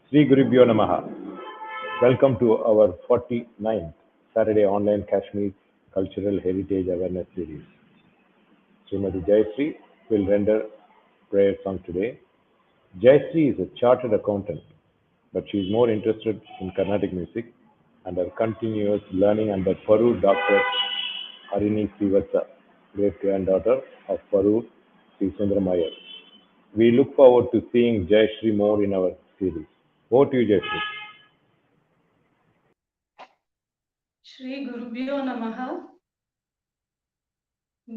Sri Gurubhyo Namaha. Welcome to our 49th Saturday online Kashmir Cultural Heritage Awareness Series. Srimati Jayasri will render prayer song today. Jayasri is a chartered accountant, but she is more interested in Carnatic music and her continuous learning under Paru Dr. Harini Srivatsa, great granddaughter of Paru Sri Sundaramayer. We look forward to seeing Jayasri more in our series. Over to you, Jayasri. Shri गुरुभ्यो नमः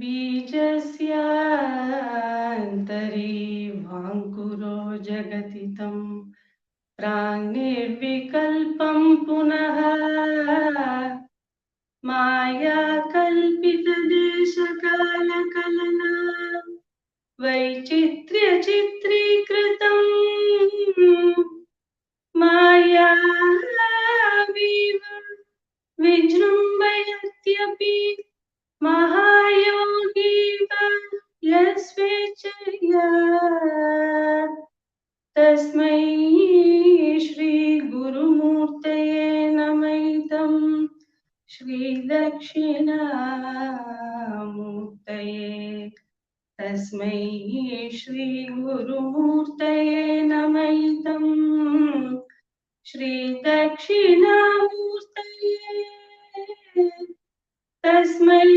बीजस्यान्तरीवाङ्कुरो जगति तं प्राङ्निर्विकल्पं पुनः मायाकल्पितदेशकालकलना वैचित्र्यचित्रीकृतम् मायावीव विजृम्भयत्यपि महायोगीव यस्वेच्छया तस्मै श्रीगुरुमूर्तये नमैतं श्रीदक्षिणामूर्तये तस्मै श्रीगुरुमूर्तये नमैतं श्रीदक्षिणामूर्तये तस्मै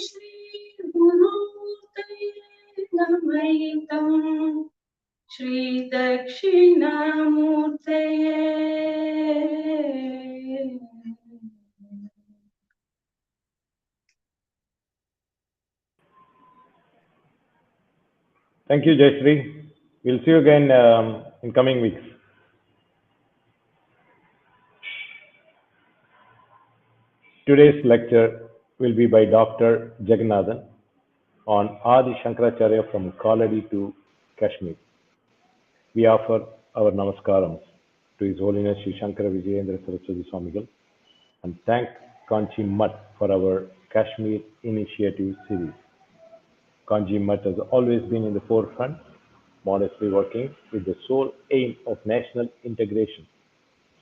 श्रीगुरुमूर्तये नमैतं श्रीदक्षिणामूर्तये. Thank you, Jayasri. We'll see you again in coming weeks. Today's lecture will be by Dr. Jeganaathan on Adi Shankaracharya from Kalady to Kashmir. We offer our namaskarams to His Holiness Sri Shankara Vijayendra Saraswati Swamigal and thank Kanchi Mutt for our Kashmir Initiative series. Kanji Mutt has always been in the forefront, modestly working with the sole aim of national integration,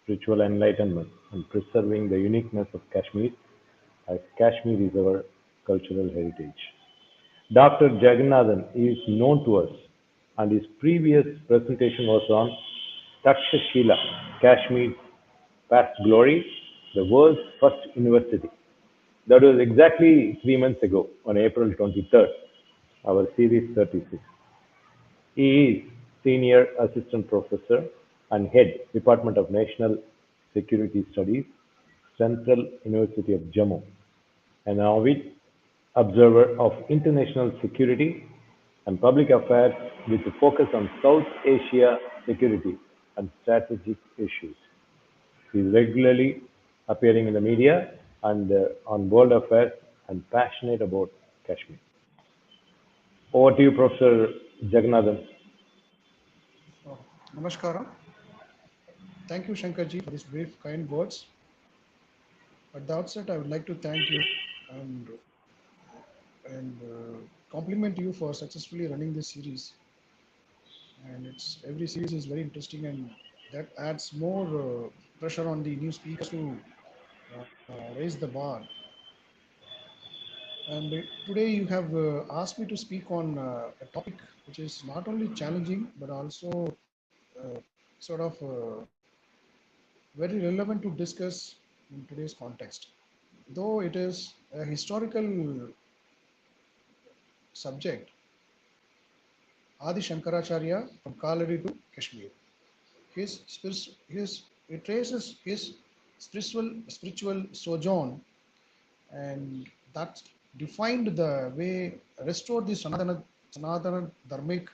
spiritual enlightenment, and preserving the uniqueness of Kashmir, as Kashmir is our cultural heritage. Dr. Jagannathan is known to us, and his previous presentation was on Takshashila, Kashmir's past glory, the world's first university. That was exactly 3 months ago, on April 23rd, our Series 36. He is Senior Assistant Professor and Head, Department of National Security Studies, Central University of Jammu, an avid observer of international security and public affairs with a focus on South Asia security and strategic issues. He is regularly appearing in the media and on world affairs and passionate about Kashmir. Over to you, Professor Jagannathan. Oh, Namaskaram. Thank you, Shankarji, for these brief, kind words. At the outset, I would like to thank you and compliment you for successfully running this series. And it's every series is very interesting, and that adds more pressure on the new speakers to raise the bar. And today you have asked me to speak on a topic which is not only challenging but also sort of very relevant to discuss in today's context. Though it is a historical subject, Adi Shankaracharya from Kalady to Kashmir. His it traces his spiritual sojourn, and that defined the way restored the Sanatana dharmic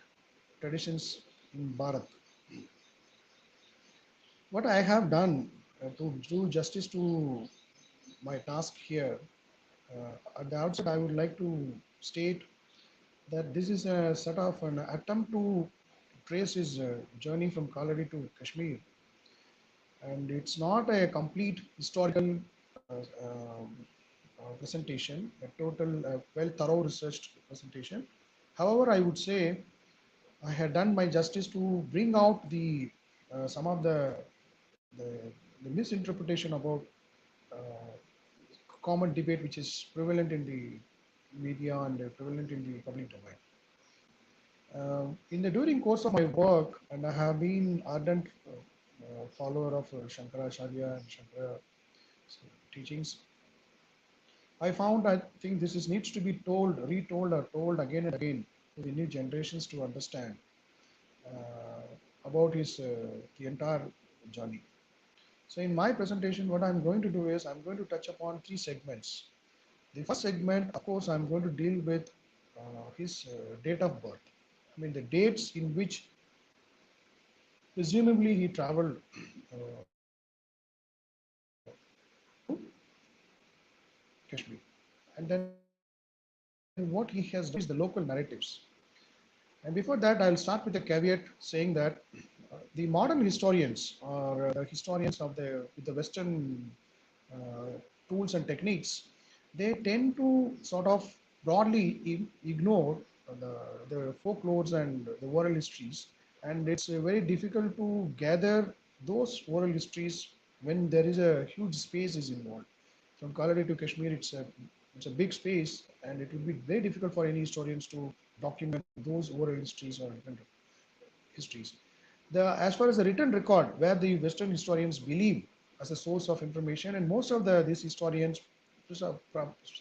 traditions in Bharat. What I have done to do justice to my task here, at the outset, I would like to state that this is a sort of an attempt to trace his journey from Kaladi to Kashmir, and it's not a complete historical presentation, a total well thorough researched presentation. However, I would say I had done my justice to bring out the some of the misinterpretation about uh, common debate which is prevalent in the media and prevalent in the public domain. In the during course of my work, and I have been ardent follower of Shankaracharya and Shankara teachings, I found I think this is needs to be told, retold, or told again and again to the new generations to understand about his the entire journey. So in my presentation, what I'm going to do is I'm going to touch upon three segments. The first segment, of course, I'm going to deal with his date of birth. I mean the dates in which presumably he traveled to Kashmir, and then what he has done is the local narratives. And before that, I'll start with a caveat saying that the modern historians or the historians of the Western uh, tools and techniques, they tend to sort of broadly ignore the, the folklores and the oral histories, and it's very difficult to gather those oral histories when there is a huge space is involved. From Kalady to Kashmir, it's a big space, and it will be very difficult for any historians to document those oral histories or written histories. As far as the written record, where the Western historians believe as a source of information, and most of these historians,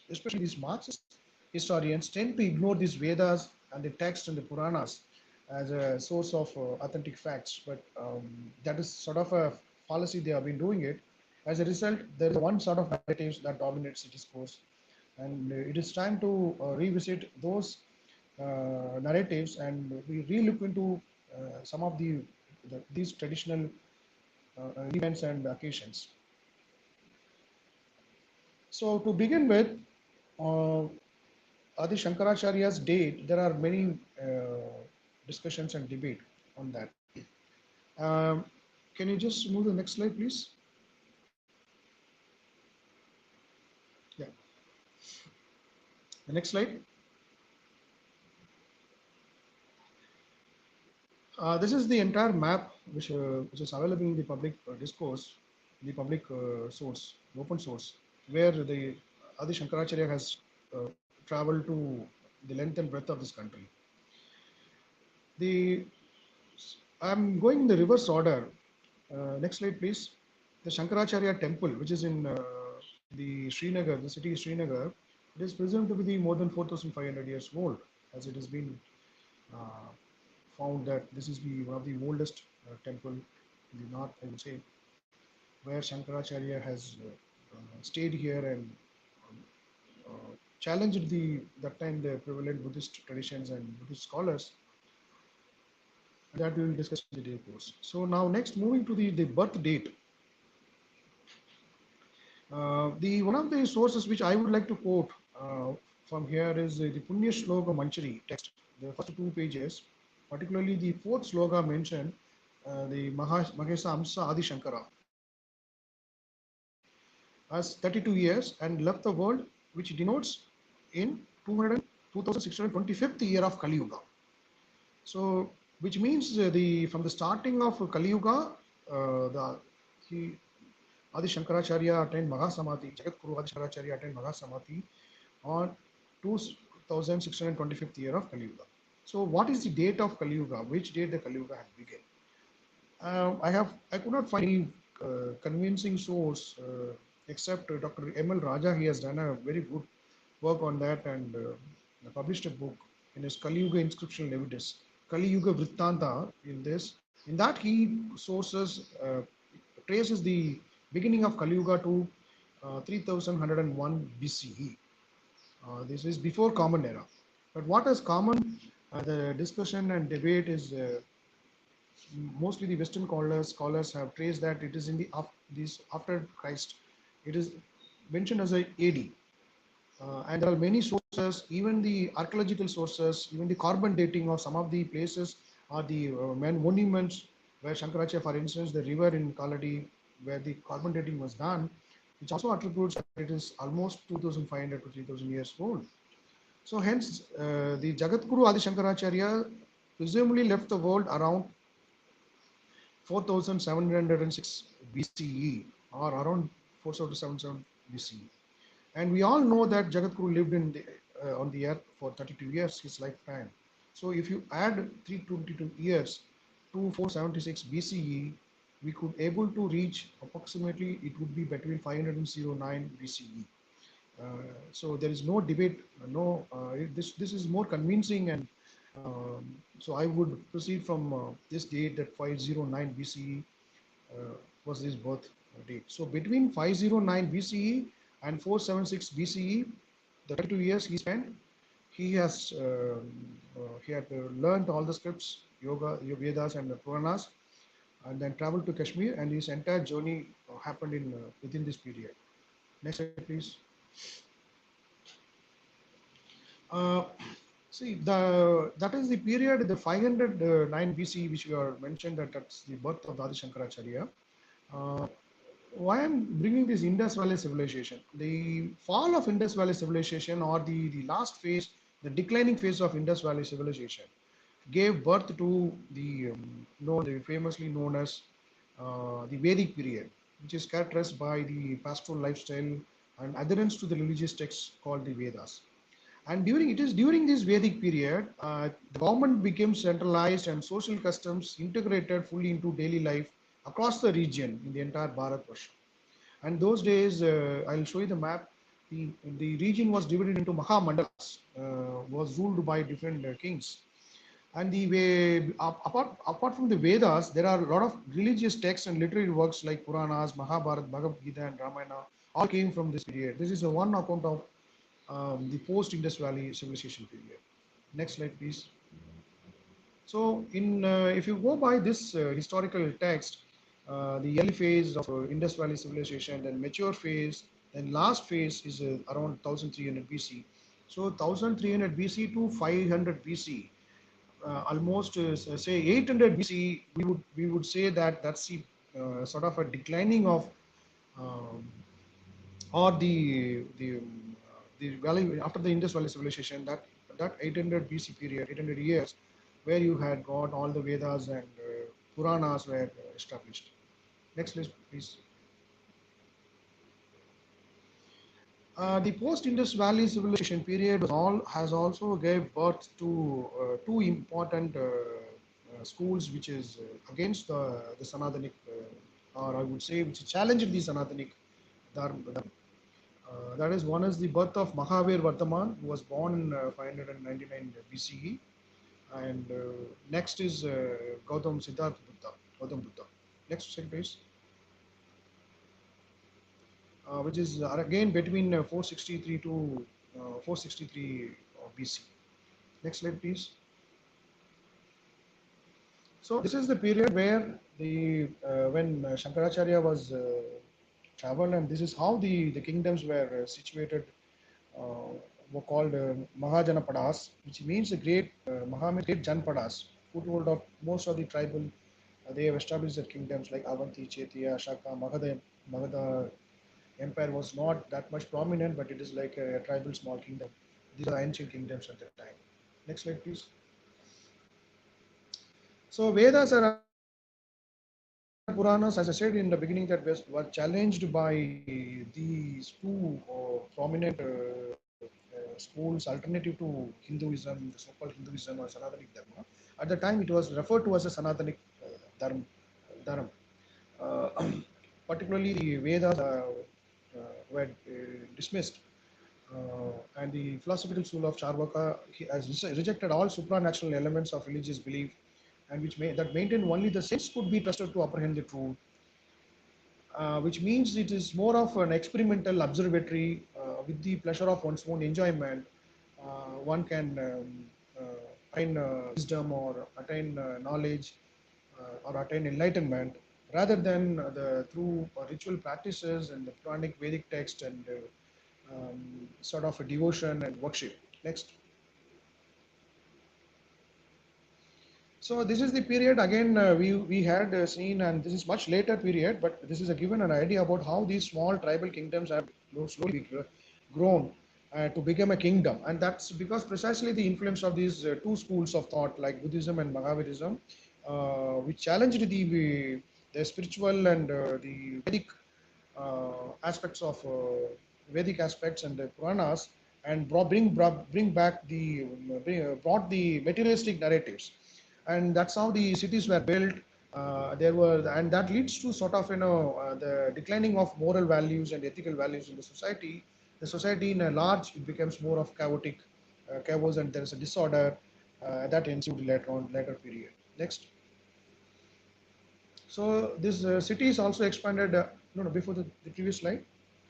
especially these Marxist historians, tend to ignore these Vedas and the text and the Puranas as a source of authentic facts. But that is sort of a fallacy they have been doing it. As a result, there is one sort of narratives that dominates the discourse, and it is time to revisit those narratives and we re-look into some of these traditional events and occasions. So to begin with, uh, Adi Shankaracharya's date, there are many discussions and debate on that. Um, can you just move to the next slide, please? Yeah, the next slide. This is the entire map which is available in the public discourse, the public source, the open source, where the Adi Shankaracharya has traveled to the length and breadth of this country. The I'm going in the reverse order. Next slide, please. The Shankaracharya temple, which is in the Srinagar, the city of Srinagar, it is presumed to be the more than 4,500 years old, as it has been uh, found that this is the one of the oldest temple in the north, I would say, where Shankaracharya has stayed here and challenged the that time the prevalent Buddhist traditions and Buddhist scholars. That we will discuss in the day course. So now next, moving to the birth date. The one of the sources which I would like to quote from here is the Punya Shloka Manchari text, the first two pages, particularly the fourth sloka mentioned, the Mahesa Amsa Adi Shankara, as 32 years and left the world, which denotes in 2625th year of Kali Yuga. So, which means the from the starting of Kali Yuga, he Adi Shankaracharya attained Mahasamadhi, Jagat Guru Adi Shankaracharya attained Mahasamadhi on 2625th year of Kali Yuga. So, what is the date of Kali Yuga? Which date the Kali Yuga had begun? I could not find any convincing source except Dr. M.L. Raja. He has done a very good work on that and published a book in his Kali Yuga inscriptional evidence, Kali Yuga Vrittanta. In that he sources traces the beginning of Kali Yuga to 3101 BCE. This is before Common Era. But what is common, the discussion and debate is mostly the Western scholars have traced that it is in this after Christ. It is mentioned as a AD. And there are many sources, even the archaeological sources, even the carbon dating of some of the places are the monuments where Shankaracharya, for instance, the river in Kalady, where the carbon dating was done, which also attributes that it is almost 2,500 to 3,000 years old. So hence, the Jagat Guru Adi Shankaracharya presumably left the world around 4706 BCE or around 4777 BCE. And we all know that Jagadguru lived on the earth for 32 years, his lifetime. So if you add 322 years to 476 BCE, we could able to reach approximately, it would be between 509 BCE. So there is no debate, this is more convincing, and so I would proceed from this date that 509 BCE was his birth date. So between 509 BCE and 476 BCE, the 32 years he spent, he had learned all the scripts, yoga, Vedas, and the Puranas, and then traveled to Kashmir, and his entire journey happened in within this period. Next slide, please. Uh, See, that is the period, the 509 BC, which we are mentioned that that's the birth of Adi Shankaracharya. Uh, why I'm bringing this Indus Valley civilization? The fall of Indus Valley civilization, or the last phase, the declining phase of Indus Valley civilization, gave birth to the famously known as the Vedic period, which is characterized by the pastoral lifestyle and adherence to the religious texts called the Vedas. And during this Vedic period, the government became centralized and social customs integrated fully into daily life across the region in the entire Bharatvarsha. And those days, I'll show you the map. The region was divided into Mahamandalas, was ruled by different kings. And the way apart from the Vedas, there are a lot of religious texts and literary works like Puranas, Mahabharata, Bhagavad Gita, and Ramayana. All came from this period. This is a one account of the post-Indus Valley civilization period. Next slide, please. So, if you go by this historical text, the early phase of Indus Valley civilization, then mature phase, then last phase is around 1300 BC. So, 1300 BC to 500 BC, almost say 800 BC, we would say that that's the sort of a declining of um, or the valley after the Indus Valley civilization, that 800 BC period, 800 years, where you had got all the Vedas and Puranas were established. Next list, please. The post-Indus Valley civilization period has also gave birth to two important schools, which is against the Sanatanic, or I would say, which challenged the Sanatanic Dharma. That is, one is the birth of Mahavir Vardhaman, who was born in 599 BCE, and next is Gautam Siddhartha Buddha, Gautam Buddha. Next slide, please. Which is again between 463 to 463 BC. Next slide, please. So this is the period where the when Shankaracharya was traveled, and this is how the kingdoms were situated. Were called Mahajanapadas, which means the great great Janpadas, foothold of most of the tribal. They have established their kingdoms like Avanti, Chetia, Shaka, Magadha. Magadha empire was not that much prominent, but it is like a tribal small kingdom. These are ancient kingdoms at the time. Next slide, please. So Vedas and Puranas, as I said in the beginning, that were challenged by these two prominent schools alternative to Hinduism, the so-called Hinduism or Sanatanic Dharma. At the time, it was referred to as a Sanatanic Dharma. Uh, Particularly, the Vedas were dismissed, and the philosophical school of Charvaka has rejected all supernatural elements of religious belief, and that maintain only the sense could be trusted to apprehend the truth, which means it is more of an experimental observatory with the pleasure of one's own enjoyment. One can attain wisdom or attain knowledge or attain enlightenment rather than through ritual practices and the Puranic Vedic text and sort of a devotion and worship. Next. So this is the period again we had seen, and this is much later period, but this is a given an idea about how these small tribal kingdoms have slowly grown to become a kingdom, and that's because precisely the influence of these two schools of thought like Buddhism and Mahavirism which challenged the spiritual and the Vedic aspects of Vedic aspects and the Puranas, and bring back brought the materialistic narratives, and that's how the cities were built. There were, and that leads to sort of the declining of moral values and ethical values in the society. The society in a large, it becomes more of chaotic chaos, and there is a disorder that ensued later period. Next. So this city is also expanded. No, no, before the previous slide.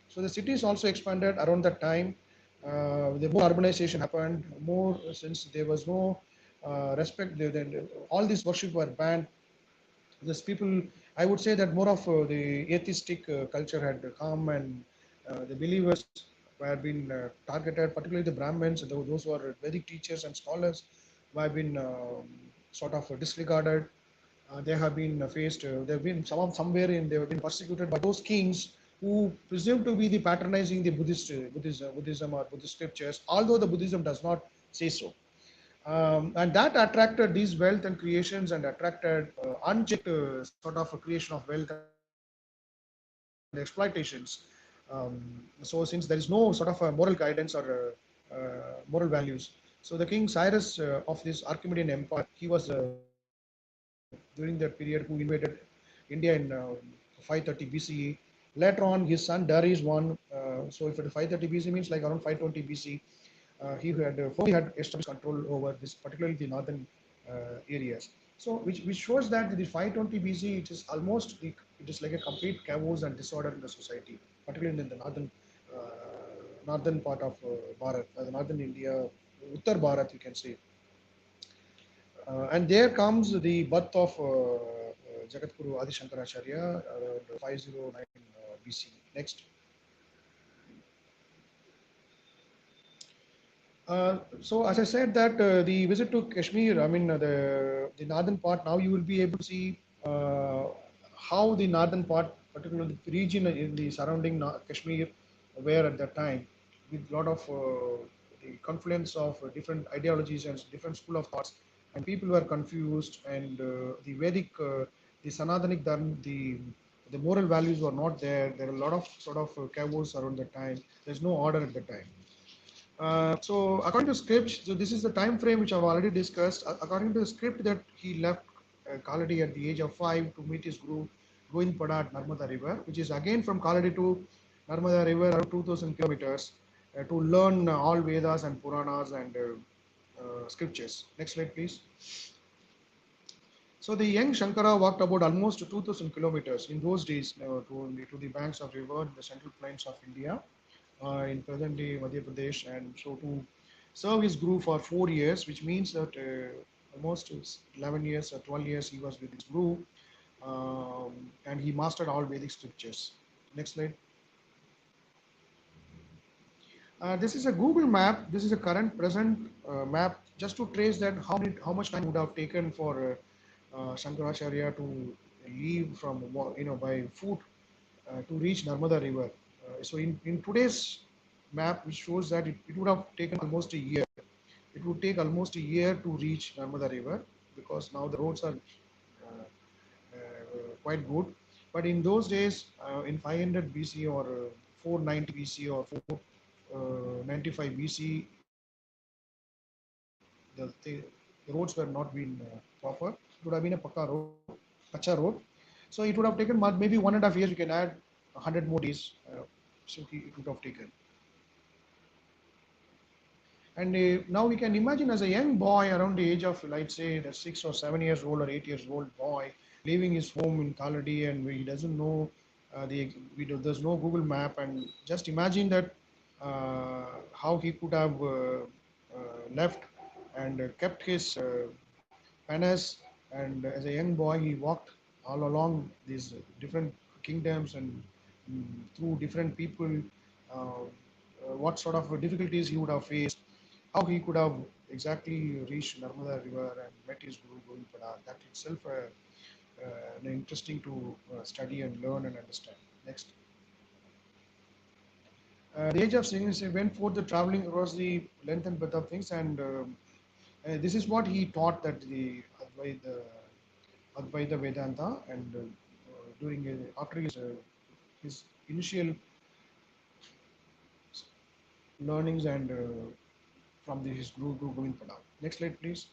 So the city is also expanded around that time. The more urbanization happened, more since there was no respect. All these worship were banned. These people, I would say that more of the atheistic culture had come, and the believers were being targeted, particularly the Brahmins, those who are Vedic teachers and scholars, who have been sort of disregarded. They have been faced. They've been somewhere in. They have been persecuted by those kings who presume to be the patronizing the Buddhism or Buddhist scriptures, although the Buddhism does not say so. And that attracted these wealth and creations, and attracted unchecked sort of a creation of wealth and exploitations. So since there is no sort of a moral guidance or moral values, so the king Cyrus of this Archimedean Empire, he was during that period who invaded India in 530 BCE. Later on, his son Darius won. So if it is 530 BC means like around 520 BC, he had firmly had established control over this, particularly the northern areas. So which shows that the 520 BC, it is like a complete chaos and disorder in the society, particularly in the northern part of Bharat, the northern India, Uttar Bharat, you can say. And there comes the birth of Jagatguru Adi Shankaracharya around 509 BC. Next. So as I said that the visit to Kashmir, I mean the northern part. Now you will be able to see how the northern part, particularly the region in the surrounding Kashmir, were at that time, with a lot of the confluence of different ideologies and different school of thoughts, and people were confused, and the Vedic, the Sanatanic Dharma, the moral values were not there. There are a lot of sort of chaos around the time. There's no order at the time. So according to script, so this is the time frame which I've already discussed. According to the script, that he left Kalady at the age of 5 to meet his guru Goindpada at Narmada River, which is again from Kalady to Narmada River around 2000 kilometers, to learn all Vedas and Puranas and scriptures. Next slide, please. So the young Shankara walked about almost 2000 kilometers in those days to the banks of river in the central plains of India, in present day Madhya Pradesh, and so to serve his guru for 4 years, which means that almost 11 years or 12 years he was with his guru, and he mastered all Vedic scriptures. Next slide. This is a Google map. This is a current present map, just to trace that how much time would have taken for Shankaracharya to leave from by foot to reach Narmada River. So in today's map, which shows that it would have taken almost a year. It would take almost a year to reach Narmada River, because now the roads are quite good. But in those days, in 500 BC or 490 BC or 495 BC, the roads were not been proper. It would have been a pacha road. So it would have taken maybe 1.5 years. You can add 100 more days. So it would have taken. And now we can imagine, as a young boy around the age of, let's say, the 6 or 7 years old or 8 years old boy, leaving his home in Kalady, and he doesn't know there's no Google map, and just imagine that how he could have left and kept his panas, and as a young boy he walked all along these different kingdoms, and through different people, what sort of difficulties he would have faced, how he could have exactly reached Narmada River and met his Guru Govinda. That itself interesting to study and learn and understand. Next. The age of singing went forth the traveling across the length and breadth of things, and this is what he taught, that the Advaita Vedanta, and during after his initial learnings and from his Guru Govind Pada. Next slide, please.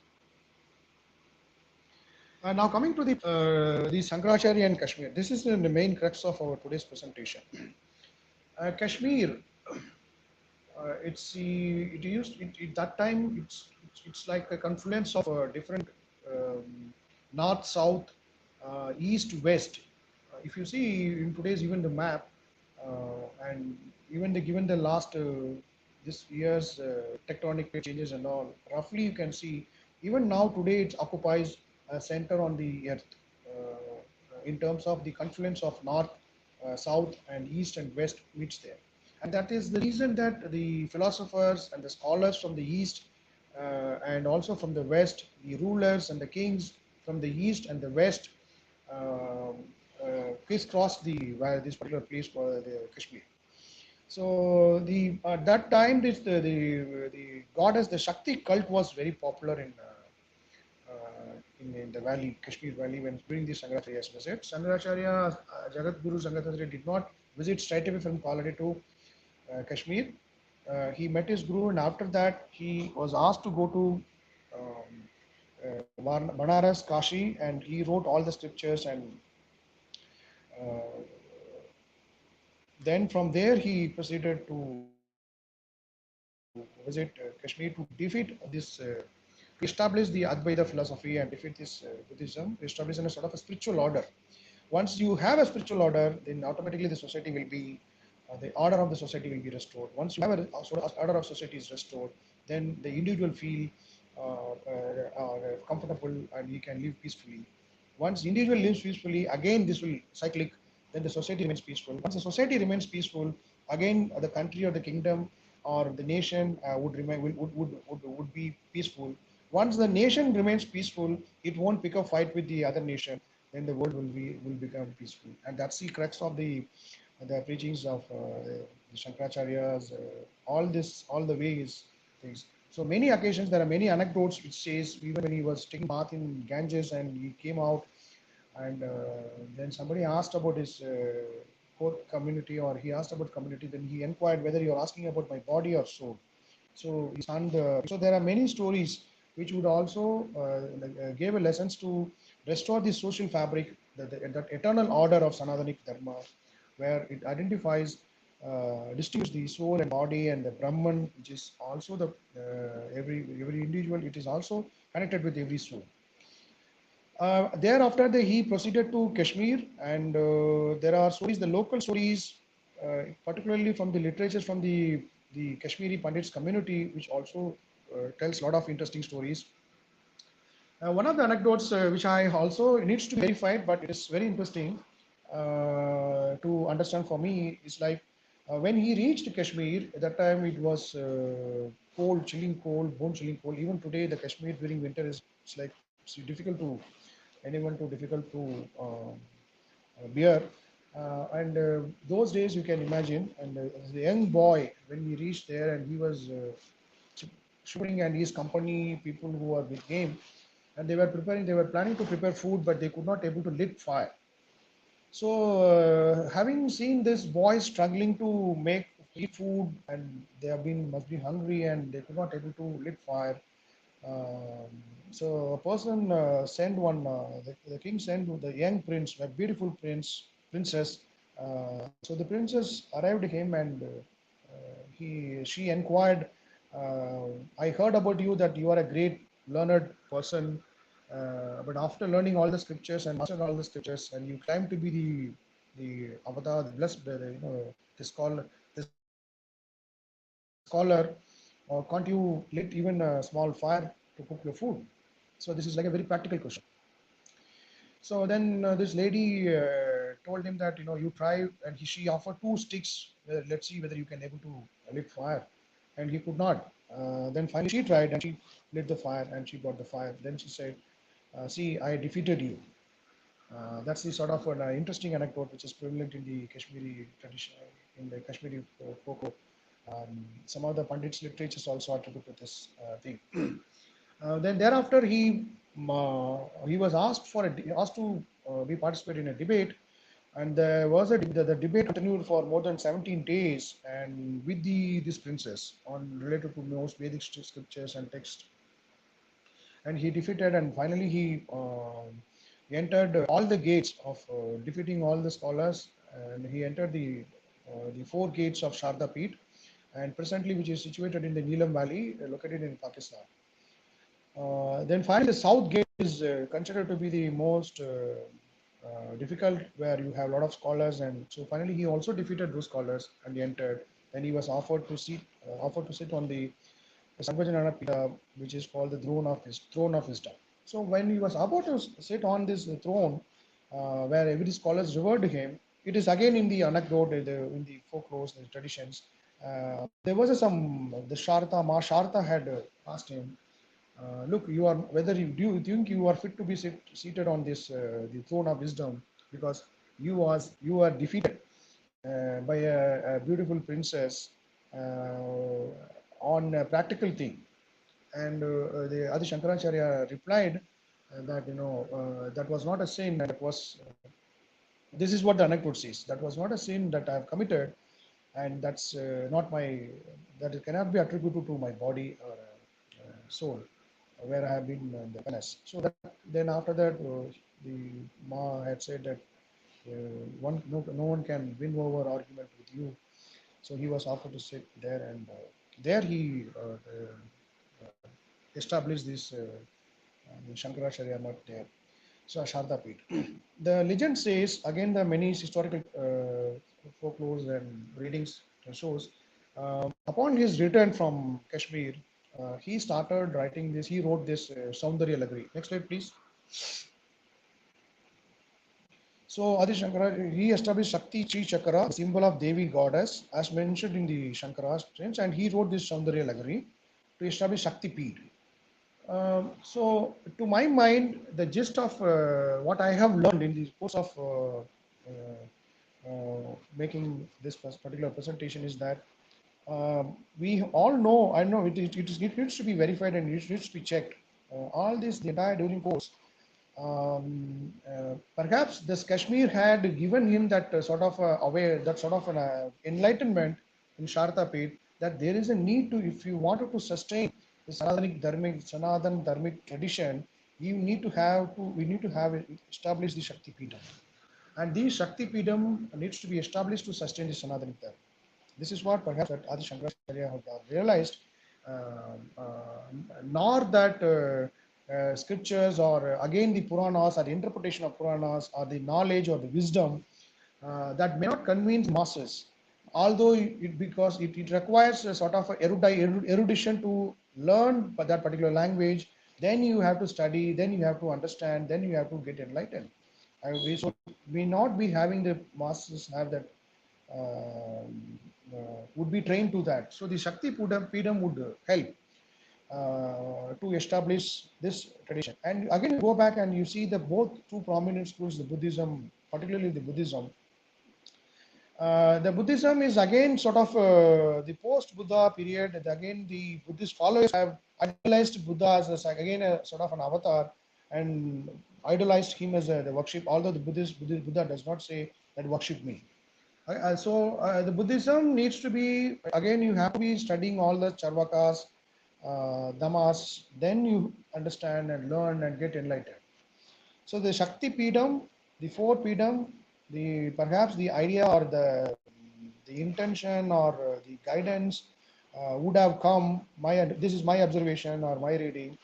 Now coming to the Shankaracharya and Kashmir. This is the main crux of our today's presentation. Kashmir, it used it that time it's like a confluence of different north, south, east, west. If you see in today's even the map, and even given the last this year's tectonic plate changes and all, roughly you can see even now today it occupies a center on the earth in terms of the confluence of north, south, and east and west meets there. And that is the reason that the philosophers and the scholars from the east and also from the west, the rulers and the kings from the east and the west crisscross this particular place for the Kashmir. So the at that time, the goddess, the Shakti cult was very popular in the valley, Kashmir valley, when during the Shankaracharya's visit. Shankaracharya, Jagat Guru Shankaracharya did not visit straight away from Kalady to Kashmir. He met his guru, and after that, he was asked to go to Banaras, Kashi, and he wrote all the scriptures. And uh, then from there, he proceeded to visit Kashmir to defeat to establish the Advaita philosophy and defeat this Buddhism, to establish in a sort of a spiritual order. Once you have a spiritual order, then automatically the society will be, the order of the society will be restored. Once you have a sort of order of society is restored, then the individual feel comfortable and he can live peacefully. Once individual lives peacefully, again this will cyclic, then the society remains peaceful. Once the society remains peaceful, again the country or the kingdom or the nation would remain would be peaceful. Once the nation remains peaceful, it won't pick a fight with the other nation. Then the world will become peaceful, and that's the crux of the preachings of the Shankaracharyas. All the ways things. So many occasions there are many anecdotes which says even when he was taking bath in Ganges and he came out, and then somebody asked about his community, or he asked about community, then he inquired whether you're asking about my body or soul. So he stunned. So there are many stories which would also give a lessons to restore the social fabric, that eternal order of Sanatanic Dharma, where it identifies, distinguishes the soul and body and the Brahman, which is also the every individual. It is also connected with every soul. Thereafter, he proceeded to Kashmir, and there are stories, the local stories, particularly from the literatures from the Kashmiri Pandits community, which also tells a lot of interesting stories. One of the anecdotes which I also needs to be verified, but it is very interesting to understand for me, is like when he reached Kashmir. At that time, it was cold, chilling cold, bone chilling cold. Even today, the Kashmir during winter is it's like it's difficult to anyone too difficult to bear. And those days you can imagine. And as a young boy, when we reached there, and he was shooting, and his company people who were with him, and they were planning to prepare food, but they could not able to lit fire. So having seen this boy struggling to make eat food, and they have been must be hungry, and they could not able to lit fire. um, so a person sent one. The king sent the young prince, a beautiful princess. So the princess arrived him, and she inquired, "I heard about you that you are a great learned person, but after learning all the scriptures and mastered all the scriptures, and you claim to be the avatar, the blessed, the scholar, can't you lit even a small fire to cook your food?" So this is like a very practical question. So then this lady told him that you try, and she offered two sticks. Let's see whether you can able to lit fire, and he could not. Then finally she tried, and she lit the fire, and she got the fire. Then she said, "See, I defeated you." That's the sort of an interesting anecdote which is prevalent in the Kashmiri tradition, in the Kashmiri folklore. Some of the Pandits' literatures also attribute to this thing. Then thereafter he was asked asked to be participate in a debate, and there was the debate continued for more than 17 days, and with this princess on related to most Vedic scriptures and text, and he defeated, and finally he entered all the gates of defeating all the scholars, and he entered the four gates of Sharda Peeth, and presently which is situated in the Neelam Valley, located in Pakistan. Then finally, the south gate is considered to be the most difficult, where you have a lot of scholars, and so finally he also defeated those scholars and he entered. Then he was offered to sit on the Shankaracharya Pita, which is called the throne of wisdom. So when he was about to sit on this throne, where every scholars revered him, it is again in the anecdote, in the folklore, the traditions. There was the Sharta, Ma Sharta had asked him, look, you are whether you think you are fit to be seated on this the throne of wisdom, because you are defeated by a beautiful princess on a practical thing. And the Adi Shankaracharya replied that that was not a sin. That was this is what the anecdote says. That was not a sin that I have committed, and that's not my that it cannot be attributed to my body or soul, where I have been in the palace. So that then after that, the Ma had said that no one can win over argument with you. So he was offered to sit there, and there he established this Shankaracharya Mutt there. So Sharda Peeth. The legend says, again, the many historical folklores and readings shows, upon his return from Kashmir, he started writing this. He wrote this Saundarya Lagari. Next slide, please. So Adi Shankara, he established Shakti Chi Chakra, symbol of Devi goddess, as mentioned in the Shankara's strange, and he wrote this Saundarya Lagari to establish Shakti Peeth. So, to my mind, the gist of what I have learned in the course of making this particular presentation is that we all know, I know it needs to be verified and it needs to be checked. All this, the entire during course, perhaps this Kashmir had given him that sort of aware, that sort of an enlightenment in Sharda Peeth, that there is a need to, if you wanted to sustain the Sanatan Dharmic tradition, we need to have established the Shakti Peetham. And the Shakti Peetham needs to be established to sustain the Sanatana Dharma. This is what perhaps that Adi Shankaracharya had realized, nor that scriptures or again the Puranas or the interpretation of Puranas or the knowledge or the wisdom that may not convince masses, although because it requires a sort of erudition to learn that particular language. Then you have to study, then you have to understand, then you have to get enlightened. We should may not be having the masses have that would be trained to that. So the Shakti Peetham would help to establish this tradition. And again, you go back and you see the both two prominent schools, the Buddhism, particularly the Buddhism. The Buddhism is again sort of the post-Buddha period. Again, the Buddhist followers have idolized Buddha as again a sort of an avatar, and idolized him as the worship. Although the Buddha does not say that worship me. The Buddhism needs to be, again, you have to be studying all the Charvakas, Dhammas, then you understand and learn and get enlightened. So the Shakti Peetham, the four Peetham, the perhaps the idea or the intention or the guidance would have come. This is my observation or my reading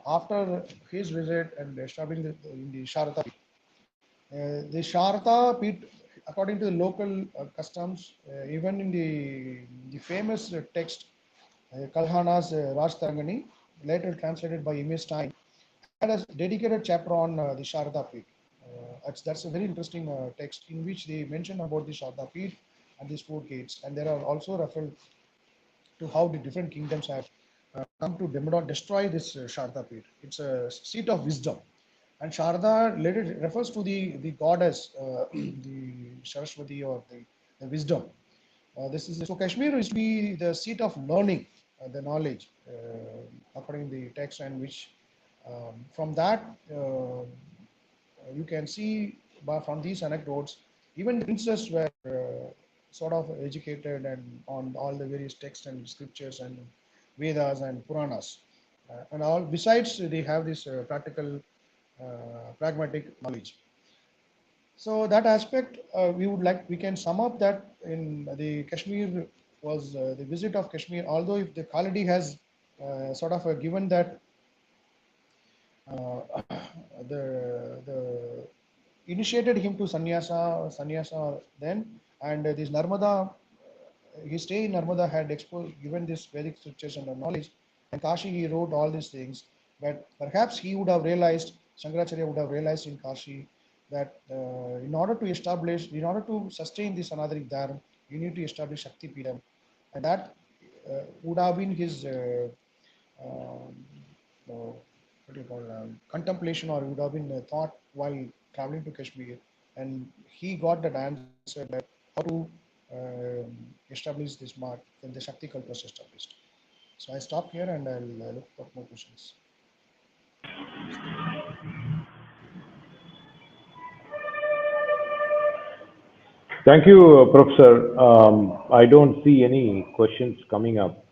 after his visit and establishing in the Sharda Peeth. The Sharda Peeth, according to the local customs, even in the famous text, Kalhana's Rajtarangani, later translated by M.A. Stein, had a dedicated chapter on the Sharda Peeth. That's a very interesting text in which they mention about the Sharda Peeth and these four gates, and there are also referred to how the different kingdoms have come to destroy this Sharda Peeth. It's a seat of wisdom. And Sharda later refers to the goddess, the Saraswati or the wisdom. This is so Kashmir is to be the seat of learning, the knowledge. according to the text, and which from that you can see from these anecdotes, even the princes were sort of educated and on all the various texts and scriptures and Vedas and Puranas, and all. Besides, they have this practical, pragmatic knowledge. So that aspect, we can sum up that in the Kashmir was the visit of Kashmir. Although if the Kaladi has sort of given that uh, the initiated him to sannyasa then, and this Narmada, his stay in Narmada had exposed given this Vedic scriptures and the knowledge, and Kashi he wrote all these things. But perhaps he would have realized, Shankaracharya would have realized in Kashi that in order to sustain this Sanatanic Dharma, you need to establish Shakti Pidam, and that would have been his um, what do you call contemplation, or would have been thought while traveling to Kashmir, and he got that answer that how to establish this mark, then the Shakti cult was established. So I stop here and I'll look for more questions. Thank you, Professor. I don't see any questions coming up.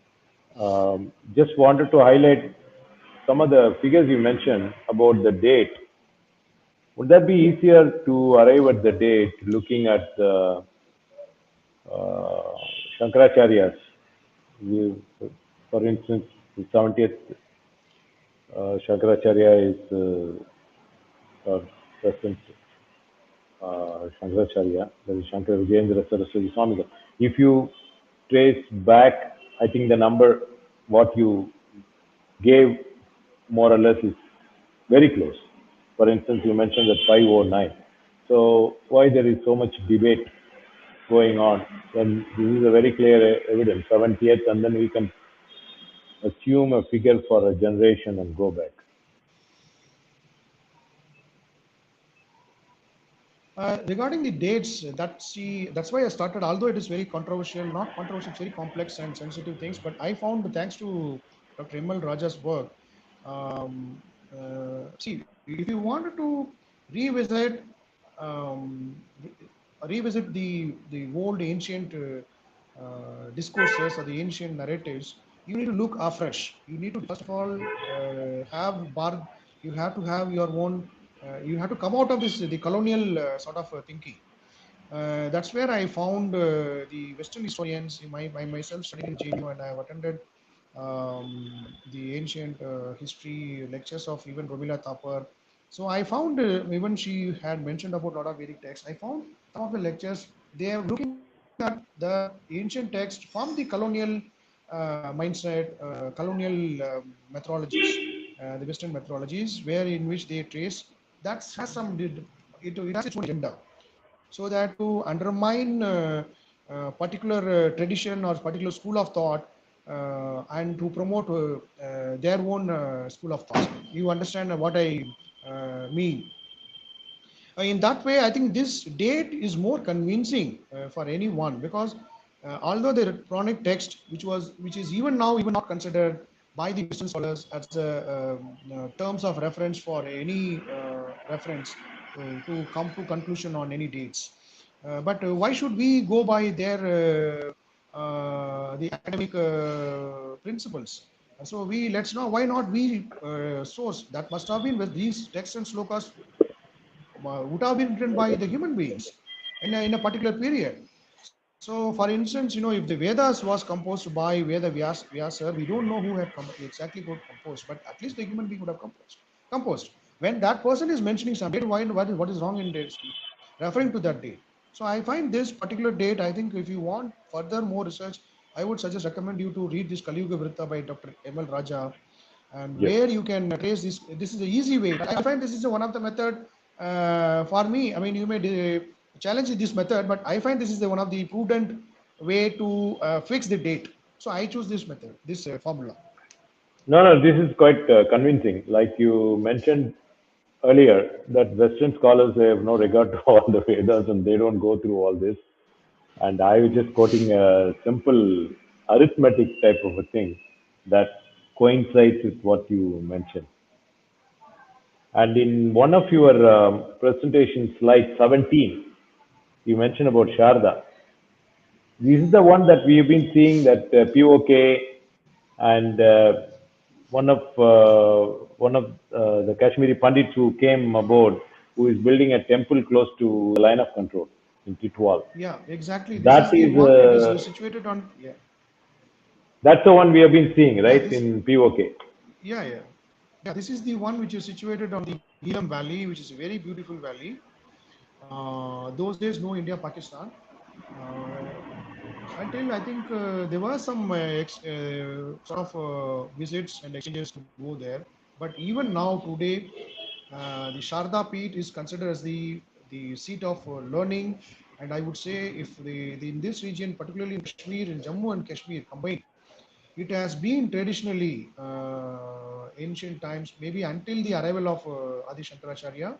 Just wanted to highlight some of the figures you mentioned about the date. Would that be easier to arrive at the date looking at the uh, Shankaracharyas? You, for instance, the 70th Shankaracharya is present Shankaracharya, that is Shankara Vijayendra Saraswati Swami. If you trace back, I think the number what you gave more or less is very close. For instance, you mentioned that 509. So why there is so much debate going on when this is a very clear evidence, 70th, and then we can assume a figure for a generation and go back. Regarding the dates, that's why I started. Although it is very controversial, not controversial, it's very complex and sensitive things. But I found, thanks to Dr. Emal Raja's work, see, if you wanted to revisit um, revisit the old ancient discourses or the ancient narratives, you need to look afresh. You need to first of all have bar. You have to have your own. You have to come out of this the colonial sort of thinking. That's where I found the Western historians. I myself studied in JNU, and I have attended the ancient history lectures of even Robila Thapar. So I found, even she had mentioned about a lot of Vedic texts. I found some of the lectures they are looking at the ancient text from the colonial mindset, colonial methodologies, the Western methodologies, where in which they trace that has it has its own agenda, so that to undermine particular tradition or particular school of thought, and to promote their own school of thought. You understand what I mean? In that way, I think this date is more convincing for anyone, because although the Quranic text, which is even now even not considered by the Western scholars as a terms of reference for any reference to come to conclusion on any dates. But why should we go by their the academic principles? So we let's know why not we source that must have been with these texts and slokas would have been written by the human beings in a particular period. So, for instance, if the Vedas was composed by Vyasa, we don't know who had exactly got composed, but at least the human being would have composed. When that person is mentioning some date, what is wrong in this, referring to that date? So, I find this particular date. I think if you want further more research, I would suggest recommend you to read this Kali Yuga Vritta by Dr. M.L. Raja, and Yes. where you can trace this. This is the easy way. I find this is one of the method for me. I mean, you may challenge this method, but I find this is one of the prudent way to fix the date. So I choose this method, this formula. No, no, this is quite convincing. Like you mentioned earlier, that Western scholars have no regard to all the Vedas and they don't go through all this. And I was just quoting a simple arithmetic type of a thing that coincides with what you mentioned. And in one of your presentation, slide 17, you mentioned about Sharda. This is the one that we have been seeing that POK and one of the Kashmiri Pandits who came aboard, who is building a temple close to the line of control in Titwal. Yeah, exactly. This That is the is one. It is situated on. Yeah, that's the one we have been seeing, yeah. right, in POK. Yeah, yeah, yeah. This is the one which is situated on the Neelam Valley, which is a very beautiful valley. Those days, no India, Pakistan. Uh, until I think there were some sort of visits and exchanges to go there. But even now, today, the Sharda Peeth is considered as the seat of learning. And I would say, if in this region, particularly in Kashmir, in Jammu and Kashmir combined, it has been traditionally ancient times, maybe until the arrival of Adi Shankaracharya,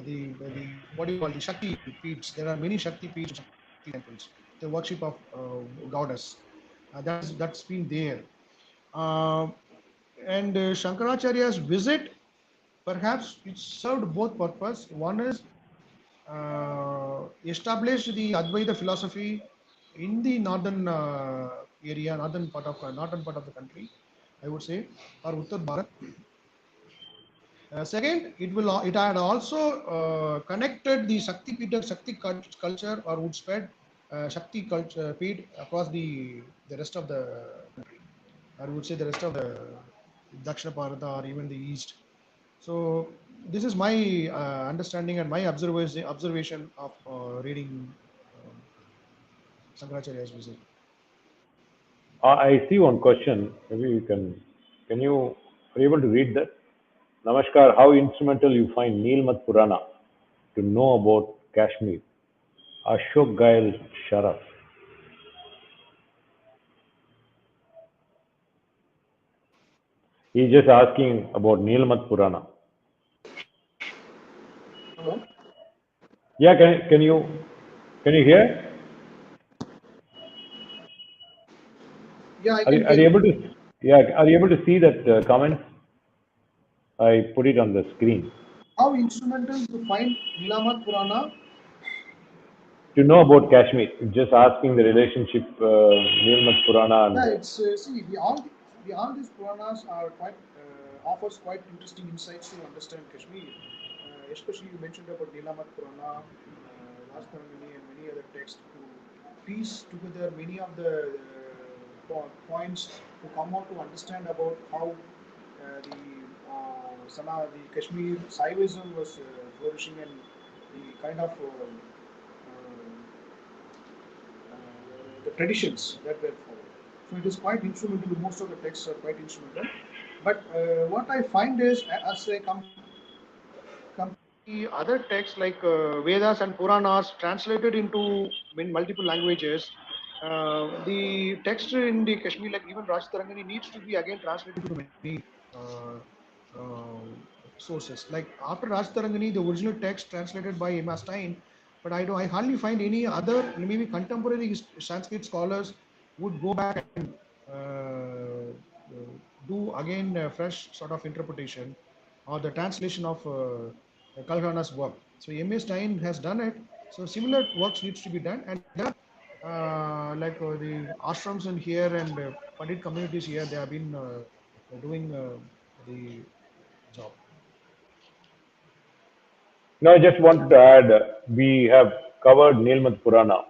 the what do you call the Shakti peeths. There are many Shakti peeths, Shakti temples, the worship of goddess. That's been there. Uh, and Shankaracharya's visit, perhaps it served both purpose. One is established the Advaita philosophy in the northern area, northern part of the country, I would say, or Uttar Bharat. Second, it had also connected the Shakti Peeth, Shakti culture, or would spread Shakti culture Peeth across the rest of the country. I would say the rest of the Dakshina Bharata or even the east. So this is my understanding and my observation of reading um, Shankaracharya's visit. I see one question. Maybe you can you are you able to read that? Namaskar. How instrumental you find Nilmat Purana to know about Kashmir? Ashok Gail Sharaf. He's just asking about Nilmat Purana. Hello? Yeah, can you hear? Yeah, I Are can you, are hear you you. able to? Yeah, are you able to see that comment? I put it on the screen. How instrumental to find Nilamat Purana? To know about Kashmir, just asking the relationship Nilmat Purana and Yeah, it's see all these Puranas are quite offers quite interesting insights to understand Kashmir. Especially you mentioned about Nilamat Purana, Rajtarangani, and many other texts to piece together many of the points to come out to understand about how the Kashmir Saivism was flourishing and the kind of the traditions that were followed. So it is quite instrumental. Most of the texts are quite instrumental. But what I find is, as I compare the other texts like Vedas and Puranas translated into multiple languages, the text in the Kashmir, like even Rajtarangani, needs to be again translated to many uh, uh, sources. Like after Rajtarangani, the original text translated by Emma Stein, but I hardly find any other maybe contemporary Sanskrit scholars would go back and do again a fresh sort of interpretation or the translation of Kalhana's work. So M.A. Stein has done it. So similar works needs to be done, and there are like the ashrams in here and Pandit communities here. They have been doing the job. No, I just wanted to add, we have covered Nilmat Purana.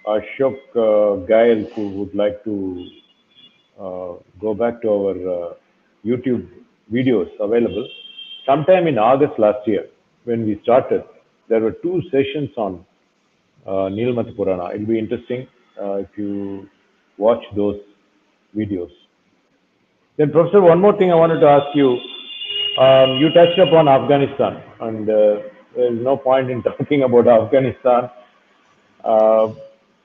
Ashok Gail, who would like to go back to our YouTube videos available. Sometime in August last year, when we started, there were two sessions on Nilmat Purana. It'll be interesting if you watch those videos. Then, Professor, one more thing I wanted to ask you. You touched upon Afghanistan, and there is no point in talking about Afghanistan, uh,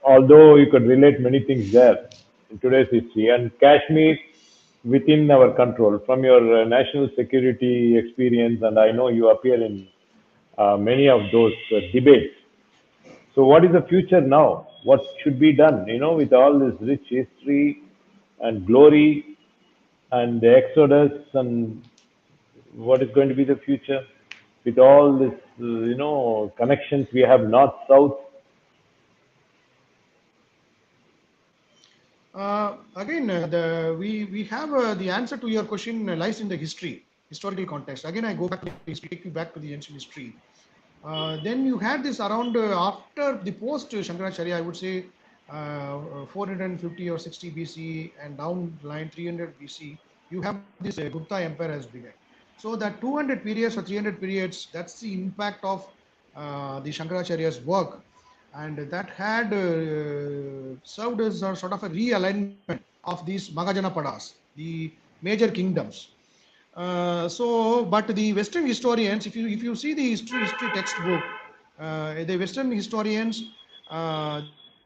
although you could relate many things there in today's history. And Kashmir within our control, from your national security experience, and I know you appear in many of those debates. So, what is the future now? What should be done? With all this rich history and glory, and the exodus and what is going to be the future with all this, connections we have north south. We have the answer to your question lies in the historical context. Again, I go back to the history, take you back to the ancient history. Then you had this around after the post Shankaracharya, I would say 450 or 60 BC and down line 300 BC, you have this Gupta Empire has begun. So that 200 periods or 300 periods, that's the impact of the Shankaracharya's work, and that had served as a sort of a realignment of these Magajanapadas, the major kingdoms. But the Western historians, if you see the history textbook, the Western historians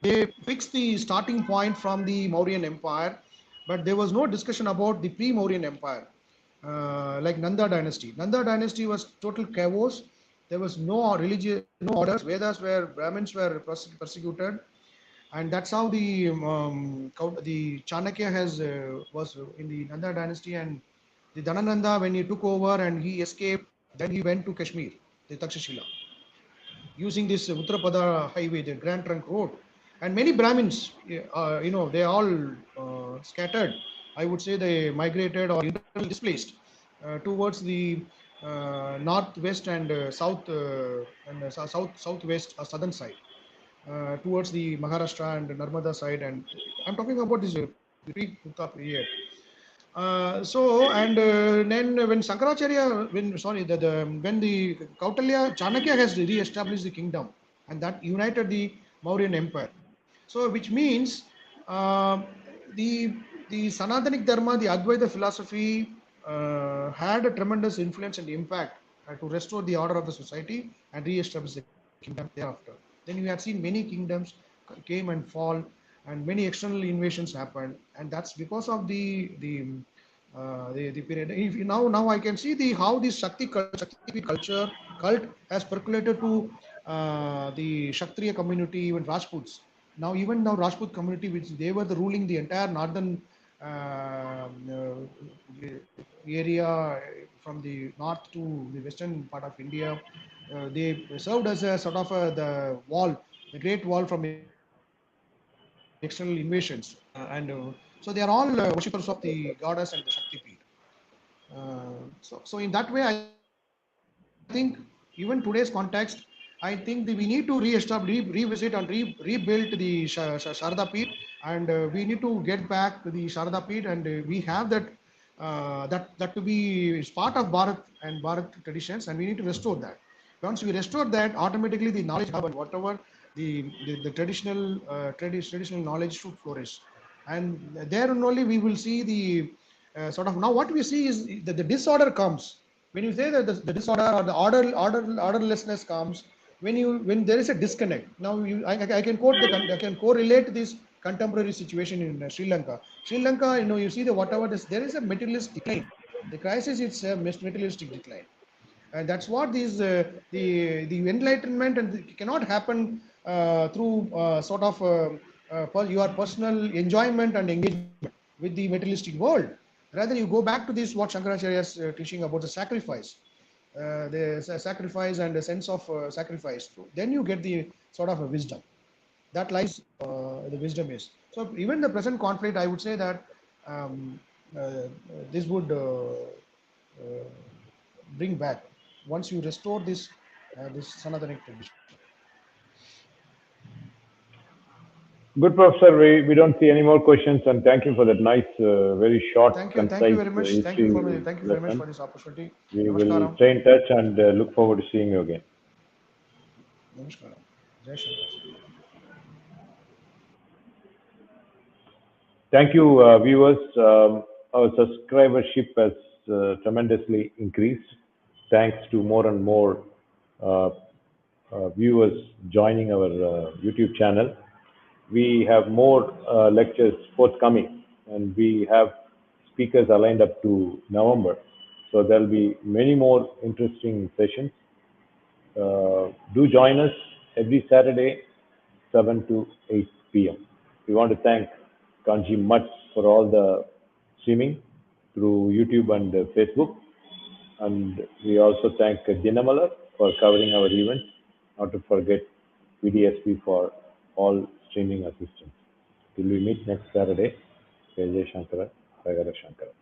they fix the starting point from the Mauryan Empire, but there was no discussion about the pre-Mauryan Empire, like Nanda dynasty. Nanda dynasty was total chaos. There was no religion, no orders. Vedas were Brahmins were persecuted, and that's how the Chanakya has was in the Nanda dynasty, and the Dhanananda, when he took over and he escaped, then he went to Kashmir, the Takshashila, using this Uttarpada highway, the Grand Trunk Road, and many Brahmins, they all scattered. I would say they migrated or internally displaced towards the northwest and southwest southern side, towards the Maharashtra and Narmada side, and I'm talking about this pre-Gupta period. Then when Shankaracharya, when the Kautalya Chanakya has re-established the kingdom, and that united the Mauryan Empire. So which means uh, the the Sanatanic Dharma, the Advaita philosophy, had a tremendous influence and impact to restore the order of the society and re-establish the kingdom thereafter. Then you had seen many kingdoms came and fall, and many external invasions happened, and that's because of the period. Now I can see the how this Shakti culture cult has percolated to the Kshatriya community, even Rajputs. Now Rajput community, which they were the ruling the entire northern area from the north to the western part of India. They served as a sort of the wall, the Great Wall from external invasions. So they are all worshippers of the goddess and the Shakti Peeth. So in that way, I think even today's context, I think we need to revisit and rebuild the Sharda Peeth, and we need to get back to the Sharda Peeth, and we have that to be is part of Bharat and Bharat traditions, and we need to restore that. Once we restore that, automatically the knowledge hub and whatever the traditional knowledge should flourish, and there only we will see the sort of now what we see is that the disorder comes when you say that the disorder or the orderlessness comes when there is a disconnect. Now I can I can correlate this contemporary situation in Sri Lanka. Sri Lanka, you see the whatever this there is a materialist decline. The crisis is a materialistic decline, and that's what these the enlightenment and it cannot happen through sort of your personal enjoyment and engagement with the materialistic world. Rather, you go back to this what Shankaracharya is teaching about the sacrifice, the sacrifice and the sense of sacrifice. Then you get the sort of a wisdom that lies the wisdom is. So even the present conflict, I would say that um, this would uh, bring back once you restore this Sanatanic tradition. Good, Professor. We don't see any more questions, and thank you for that nice, very short, Thank you concise very much. history Thank you very much lesson. for this opportunity. We will Namaskaram. stay in touch and look forward to seeing you again. Namaskaram. Jai Shankar. Thank you, viewers. Our subscribership has tremendously increased thanks to more and more uh, viewers joining our YouTube channel. We have more lectures forthcoming, and we have speakers aligned up to November. So there'll be many more interesting sessions. Do join us every Saturday, 7 to 8 p.m. We want to thank Kanji much for all the streaming. through YouTube and Facebook. And we also thank Dinamala for covering our events. Not to forget VDSP for all streaming assistance. Till we meet next Saturday, Jai Jai Shankara, Ragara Shankara.